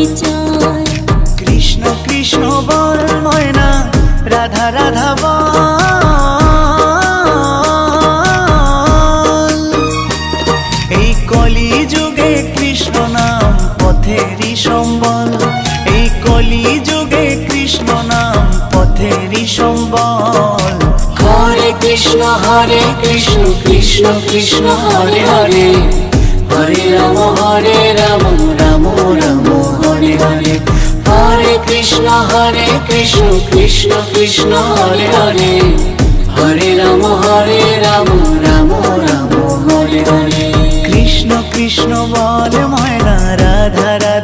পরিচয়। কৃষ্ণ কৃষ্ণ বল ময়না, রাধা রাধা বল। এই কলি যুগে কৃষ্ণ নাম পথেরই সম্বল। এই কলি যুগে কৃষ্ণ নাম পথেরই সম্বল। হরে কৃষ্ণ কৃষ্ণ কৃষ্ণ হরে হরে, হরে রাম রাম রাম হরে হরে। হরে কৃষ্ণ কৃষ্ণ কৃষ্ণ হরে হরে, হরে রাম রাম রাম হরে হরে। কৃষ্ণ কৃষ্ণ বল ময়না, রাধা রাধা